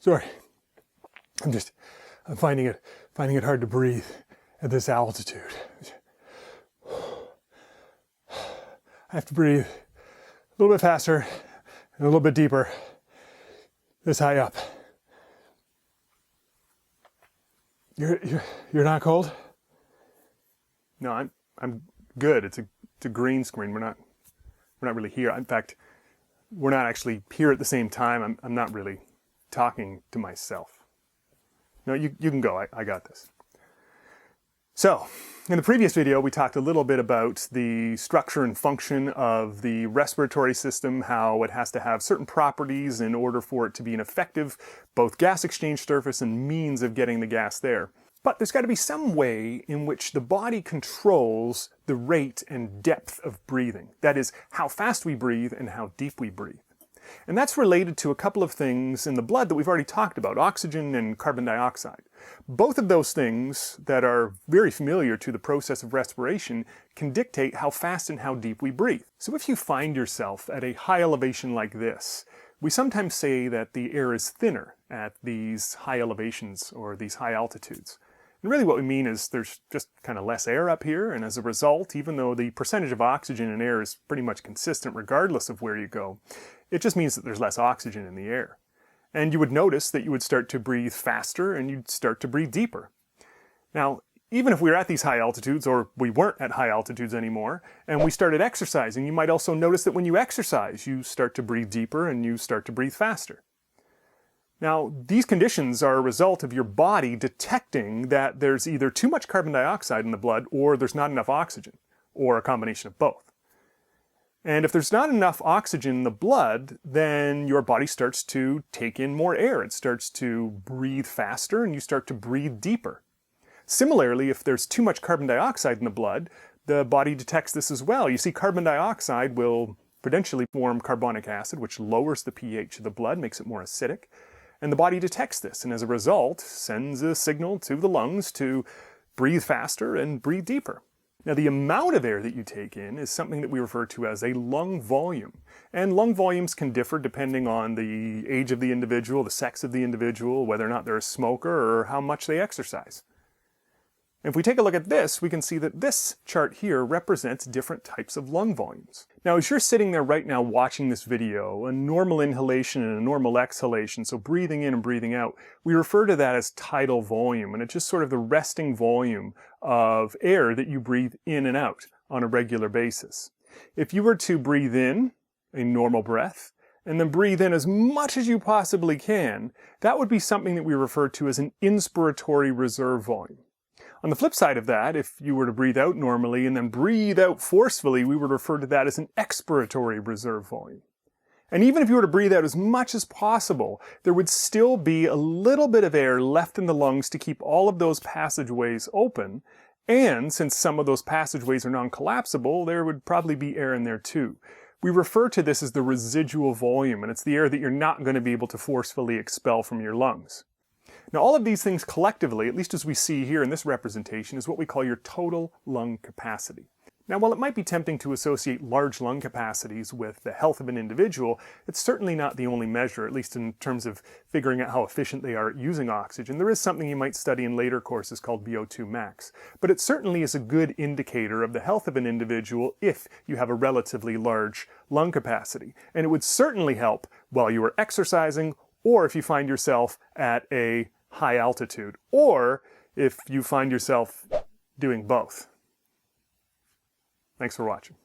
Sorry, I'm finding it hard to breathe at this altitude. I have to breathe a little bit faster and a little bit deeper this high up. You're not cold? No, I'm good. It's a green screen. We're not really here. In fact, we're not actually here at the same time. I'm not really talking to myself. No, you can go. I got this. So, in the previous video, we talked a little bit about the structure and function of the respiratory system, how it has to have certain properties in order for it to be an effective both gas exchange surface and means of getting the gas there. But there's got to be some way in which the body controls the rate and depth of breathing. That is, how fast we breathe and how deep we breathe. And that's related to a couple of things in the blood that we've already talked about, oxygen and carbon dioxide. Both of those things that are very familiar to the process of respiration can dictate how fast and how deep we breathe. So if you find yourself at a high elevation like this, we sometimes say that the air is thinner at these high elevations or these high altitudes. And really what we mean is there's just kind of less air up here, and as a result, even though the percentage of oxygen in air is pretty much consistent regardless of where you go, it just means that there's less oxygen in the air. And you would notice that you would start to breathe faster and you'd start to breathe deeper. Now, even if we were at these high altitudes, or we weren't at high altitudes anymore, and we started exercising, you might also notice that when you exercise, you start to breathe deeper and you start to breathe faster. Now, these conditions are a result of your body detecting that there's either too much carbon dioxide in the blood or there's not enough oxygen, or a combination of both. And if there's not enough oxygen in the blood, then your body starts to take in more air. It starts to breathe faster and you start to breathe deeper. Similarly, if there's too much carbon dioxide in the blood, the body detects this as well. You see, carbon dioxide will potentially form carbonic acid, which lowers the pH of the blood, makes it more acidic. And the body detects this, and as a result, sends a signal to the lungs to breathe faster and breathe deeper. Now, the amount of air that you take in is something that we refer to as a lung volume. And lung volumes can differ depending on the age of the individual, the sex of the individual, whether or not they're a smoker, or how much they exercise. If we take a look at this, we can see that this chart here represents different types of lung volumes. Now, as you're sitting there right now watching this video, a normal inhalation and a normal exhalation, so breathing in and breathing out, we refer to that as tidal volume, and it's just sort of the resting volume of air that you breathe in and out on a regular basis. If you were to breathe in a normal breath, and then breathe in as much as you possibly can, that would be something that we refer to as an inspiratory reserve volume. On the flip side of that, if you were to breathe out normally and then breathe out forcefully, we would refer to that as an expiratory reserve volume. And even if you were to breathe out as much as possible, there would still be a little bit of air left in the lungs to keep all of those passageways open. And since some of those passageways are non-collapsible, there would probably be air in there too. We refer to this as the residual volume, and it's the air that you're not going to be able to forcefully expel from your lungs. Now, all of these things collectively, at least as we see here in this representation, is what we call your total lung capacity. Now, while it might be tempting to associate large lung capacities with the health of an individual, it's certainly not the only measure, at least in terms of figuring out how efficient they are at using oxygen. There is something you might study in later courses called VO2 max, but it certainly is a good indicator of the health of an individual if you have a relatively large lung capacity. And it would certainly help while you are exercising, or if you find yourself at a high altitude, or if you find yourself doing both. Thanks for watching.